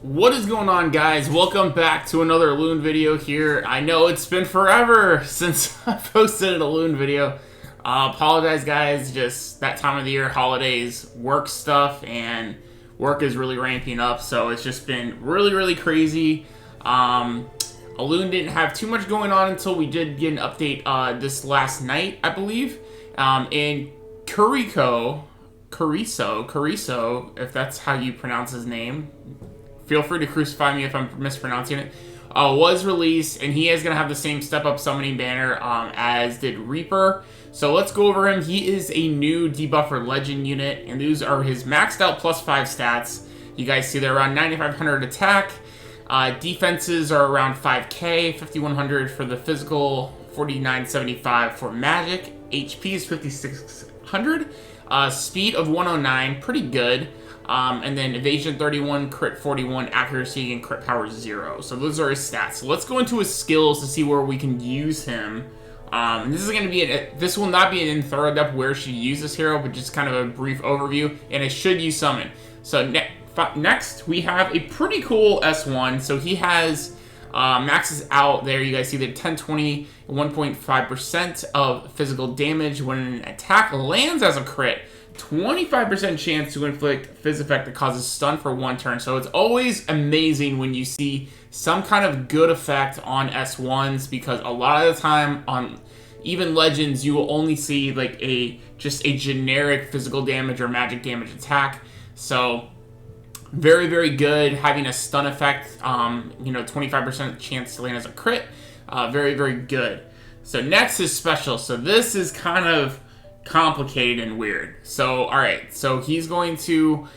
What is going on, guys? Welcome back to another Elune video here. I know it's been forever since I posted an Elune video. Apologize, guys, just that time of the year, holidays, work stuff, and work is really ramping up, so it's just been really crazy. Elune didn't have too much going on until we did get an update this last night, I believe. And Cucio, if that's how you pronounce his name. Feel free to crucify me if I'm mispronouncing it. Was released, and he is going to have the same step-up summoning banner as did Reaper. So let's go over him. He is a new debuffer legend unit, and these are his maxed out +5 stats. You guys see they're around 9,500 attack. Defenses are around 5k, 5,100 for the physical, 4,975 for magic. HP is 5,600. Speed of 109, pretty good. And then evasion 31, crit 41, accuracy, and crit power 0. So those are his stats. So let's go into his skills to see where we can use him. This is going to be this will not be an in thorough depth where she uses this hero, but just kind of a brief overview, and it should use summon. So next we have a pretty cool S1. So he has maxes out there. You guys see the 1020, 1.5% of physical damage when an attack lands as a crit. 25% chance to inflict phys effect that causes stun for 1 turn. So it's always amazing when you see some kind of good effect on S1s, because a lot of the time on even legends you will only see like just a generic physical damage or magic damage attack. So very good having a stun effect. 25% chance to land as a crit. Very good. So next is special. So this is kind of complicated and weird. So alright, so he's going to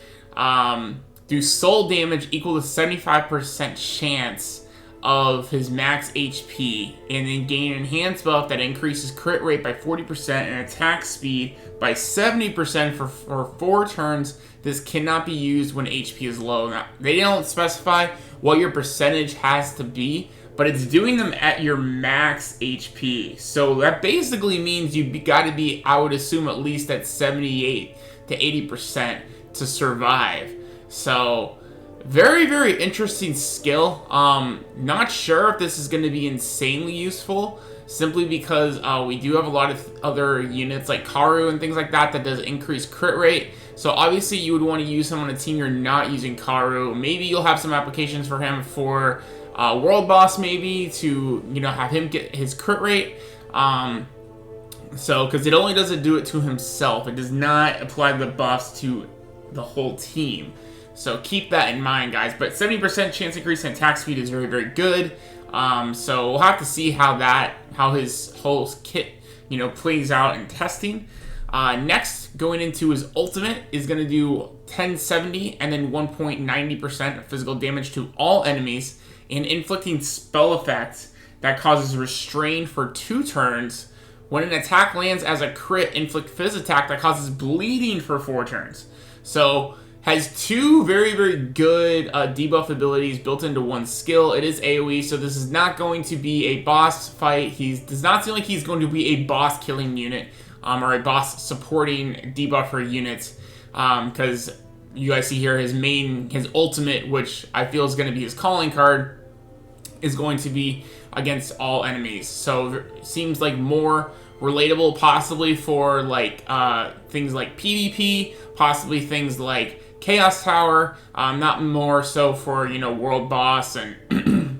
do soul damage equal to 75% chance of his max HP, and then gain an enhanced buff that increases crit rate by 40% and attack speed by 70% for 4 turns. This cannot be used when HP is low. Now, they don't specify what your percentage has to be, but it's doing them at your max HP. So that basically means you've got to be, I would assume, at least at 78 to 80% to survive. So very interesting skill. Not sure if this is going to be insanely useful, simply because we do have a lot of other units like Karu and things like that does increase crit rate. So obviously you would want to use him on a team you're not using Karu. Maybe you'll have some applications for him for World Boss, maybe, to have him get his crit rate. Because it only doesn't do it to himself. It does not apply the buffs to the whole team. So keep that in mind, guys. But 70% chance increase in attack speed is very good. So we'll have to see how his whole kit plays out in testing. Next, going into his ultimate, is going to do 1070 and then 1.90% of physical damage to all enemies, and inflicting spell effect that causes restrain for 2 turns. When an attack lands as a crit, inflict phys attack that causes bleeding for 4 turns. So has 2 very good debuff abilities built into one skill. It is AoE, so this is not going to be a boss fight. Does not seem like he's going to be a boss killing unit or a boss supporting debuffer unit, because you guys see here his ultimate, which I feel is going to be his calling card, is going to be against all enemies. So it seems like more relatable, possibly for like things like PvP, possibly things like Chaos Tower, not more so for World Boss and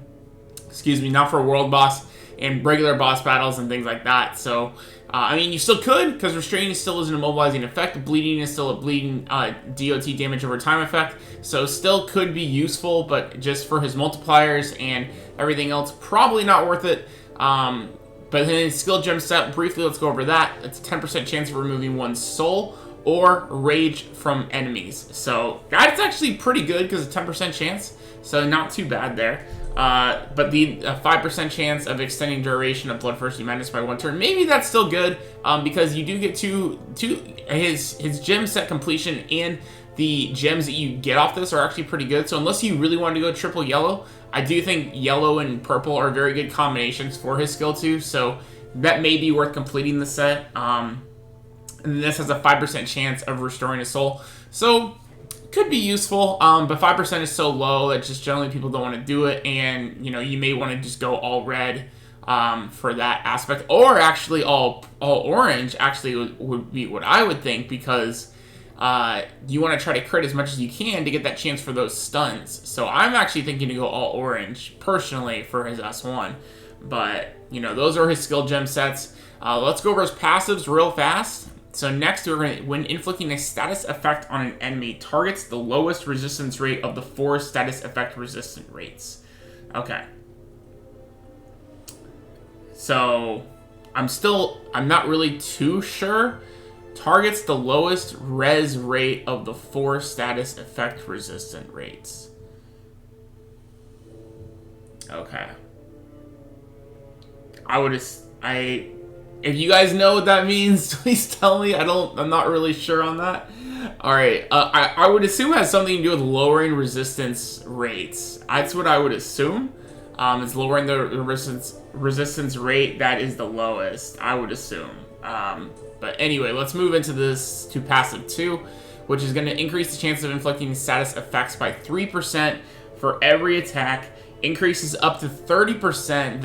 excuse me, not for World Boss and regular boss battles and things like that. So I mean, you still could, because restraining still is an immobilizing effect. Bleeding is still a bleeding DOT damage over time effect, so still could be useful, but just for his multipliers and everything else, probably not worth it. But then his skill gem set, briefly, let's go over that. It's a 10% chance of removing 1 soul or rage from enemies. So that's actually pretty good, because it's a 10% chance, so not too bad there. But the 5% chance of extending duration of Bloodthirsty Madness by 1 turn, maybe that's still good, because you do get his gem set completion, and the gems that you get off this are actually pretty good. So unless you really want to go triple yellow, I do think yellow and purple are very good combinations for his skill too. So that may be worth completing the set. And this has a 5% chance of restoring a soul. So could be useful, but 5% is so low that just generally people don't want to do it, and you know, you may want to just go all red for that aspect, or actually all orange actually would be what I would think, because you want to try to crit as much as you can to get that chance for those stuns. So I'm actually thinking to go all orange personally for his S1, but you know, those are his skill gem sets. Let's go over his passives real fast. So next, we're going to, when inflicting a status effect on an enemy, targets the lowest resistance rate of the 4 status effect resistant rates. Okay. So I'm not really too sure. Targets the lowest res rate of the 4 status effect resistant rates. Okay. If you guys know what that means, please tell me. I'm not really sure on that. Alright, I would assume it has something to do with lowering resistance rates. That's what I would assume. It's lowering the resistance rate that is the lowest, I would assume. But anyway, let's move into this to passive 2, which is going to increase the chance of inflicting status effects by 3% for every attack. Increases up to 30%.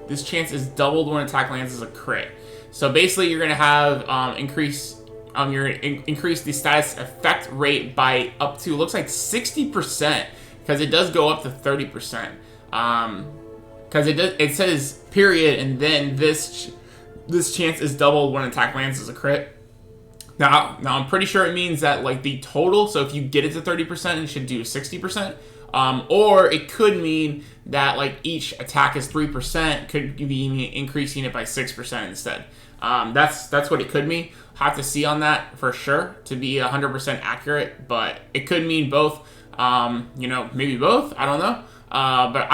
This chance is doubled when attack lands as a crit. So basically, you're going to have increase the status effect rate by up to, looks like 60%, because it does go up to 30%. Because it says period, and then this chance is doubled when attack lands as a crit. Now I'm pretty sure it means that like the total. So if you get it to 30%, it should do 60%. Or it could mean that like each attack is 3%, could be increasing it by 6% instead. That's what it could mean. Have to see on that for sure to be 100% accurate, but it could mean both. You know, maybe both. I don't know. But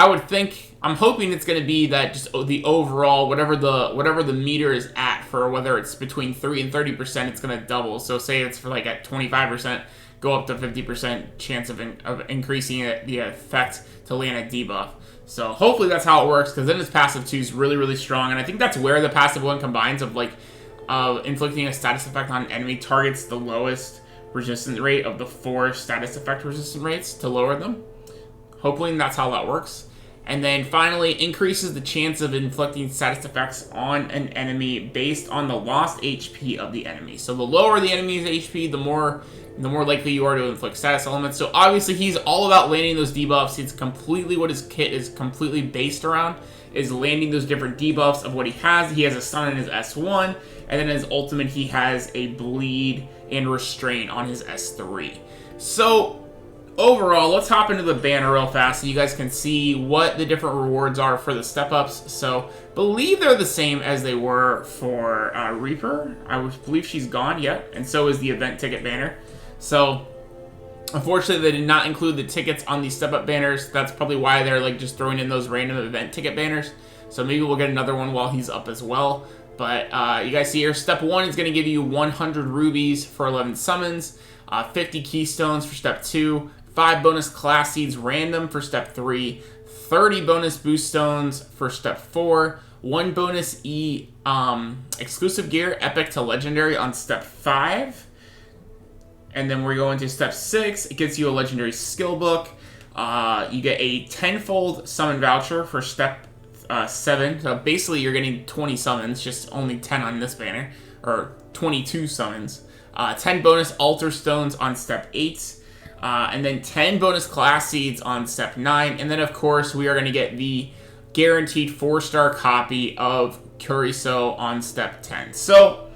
I'm hoping it's going to be that just the overall, whatever the meter is at for whether it's between 3 and 30%, it's going to double. So say it's for like at 25%. Go up to 50% chance of increasing the effect to land a debuff. So hopefully that's how it works, because then his passive 2 is really, really strong. And I think that's where the passive 1 combines of like inflicting a status effect on an enemy targets the lowest resistance rate of the 4 status effect resistant rates to lower them. Hopefully that's how that works. And then finally, increases the chance of inflicting status effects on an enemy based on the lost HP of the enemy. So the lower the enemy's HP, the more likely you are to inflict status elements. So obviously he's all about landing those debuffs. It's completely what his kit is completely based around, is landing those different debuffs of what he has. He has a stun in his S1, and then his ultimate he has a bleed and restraint on his S3. So overall, let's hop into the banner real fast so you guys can see what the different rewards are for the step-ups. So, believe they're the same as they were for Reaper. I believe she's gone yet, and so is the event ticket banner. So, unfortunately, they did not include the tickets on these step-up banners. That's probably why they're like just throwing in those random event ticket banners. So maybe we'll get another one while he's up as well. But you guys see here, step 1 is going to give you 100 rubies for 11 summons, 50 keystones for step 2, 5 bonus class seeds random for step 3, 30 bonus boost stones for step 4, 1 bonus exclusive gear epic to legendary on step 5. And then we're going to step 6. It gives you a legendary skill book. You get a 10-fold summon voucher for step 7. So basically you're getting 20 summons, just only 10 on this banner, or 22 summons. 10 bonus altar stones on step 8. And then 10 bonus class seeds on step 9. And then, of course, we are going to get the guaranteed 4-star copy of Cucio on step 10. So,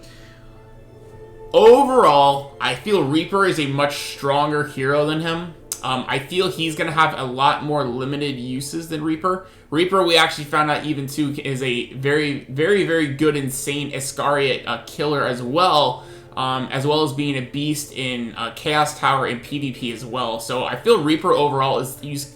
overall, I feel Reaper is a much stronger hero than him. I feel he's going to have a lot more limited uses than Reaper. Reaper, we actually found out even too, is a very, very, very good, insane Iscariot killer as well as being a beast in Chaos Tower and PvP as well. So I feel Reaper overall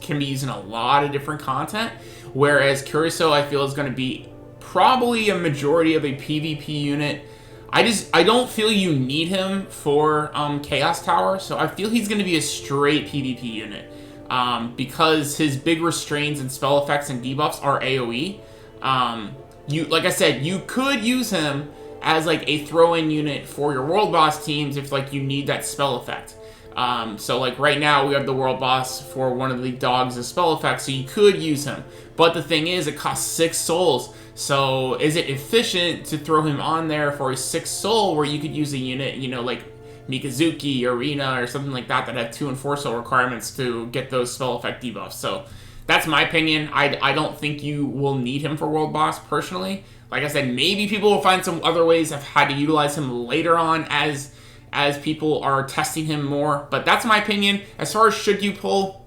can be used in a lot of different content, whereas Cucio I feel is going to be probably a majority of a PvP unit. I don't feel you need him for Chaos Tower, so I feel he's going to be a straight PvP unit because his big restraints and spell effects and debuffs are AoE. Like I said, you could use him as like a throw-in unit for your world boss teams if like you need that spell effect. So like right now we have the world boss for one of the dogs as spell effects, so you could use him. But the thing is, it costs 6 souls. So is it efficient to throw him on there for a 6 soul where you could use a unit, you know, like Mikazuki, Arena, or something like that have 2 and 4 soul requirements to get those spell effect debuffs. So that's my opinion. I don't think you will need him for world boss personally. Like I said, maybe people will find some other ways of how to utilize him later on as people are testing him more. But that's my opinion. As far as should you pull,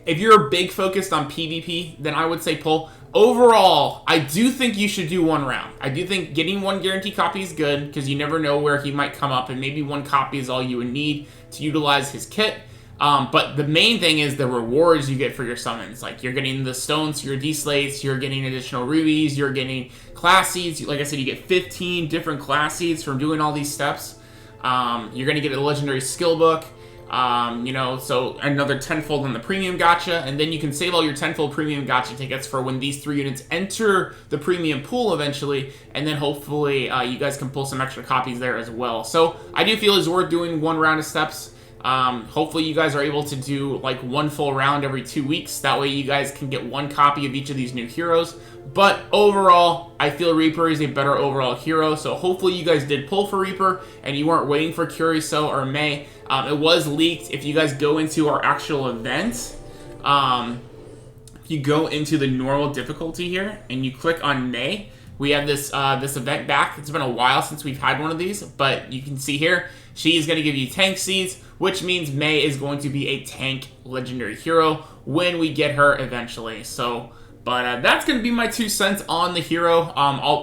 if you're big focused on PvP, then I would say pull. Overall, I do think you should do 1 round. I do think getting 1 guaranteed copy is good, because you never know where he might come up, and maybe 1 copy is all you would need to utilize his kit. But the main thing is the rewards you get for your summons. Like, you're getting the stones to your D-slates, you're getting additional rubies, you're getting class seeds. Like I said, you get 15 different class seeds from doing all these steps. You're going to get a legendary skill book. You know, so another tenfold on the premium gacha, and then you can save all your tenfold premium gacha tickets for when these 3 units enter the premium pool eventually, and then hopefully you guys can pull some extra copies there as well. So I do feel it's worth doing 1 round of steps. Hopefully you guys are able to do like 1 full round every 2 weeks. That way you guys can get 1 copy of each of these new heroes. But overall, I feel Reaper is a better overall hero. So hopefully you guys did pull for Reaper and you weren't waiting for Cucio or Mei. It was leaked. If you guys go into our actual event, if you go into the normal difficulty here and you click on Mei, we have this this event back. It's been a while since we've had one of these, but you can see here, she's going to give you tank seeds, which means Mei is going to be a tank legendary hero when we get her eventually. So, but that's going to be my 2 cents on the hero.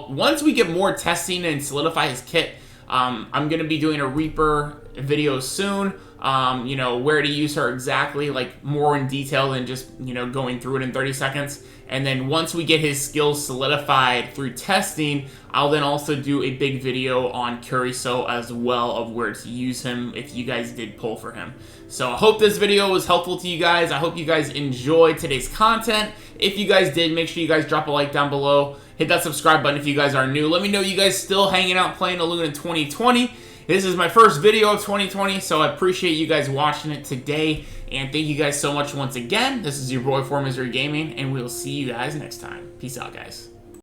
Once we get more testing and solidify his kit, I'm going to be doing a Reaper video soon. You know, where to use her exactly, like more in detail than just, you know, going through it in 30 seconds. And then once we get his skills solidified through testing, I'll then also do a big video on Cucio as well of where to use him if you guys did pull for him. So I hope this video was helpful to you guys. I hope you guys enjoyed today's content. If you guys did, make sure you guys drop a like down below. Hit that subscribe button if you guys are new. Let me know you guys still hanging out playing Elune in 2020. This is my first video of 2020, so I appreciate you guys watching it today. And thank you guys so much once again. This is your boy, Eze the Gamer, and we'll see you guys next time. Peace out, guys.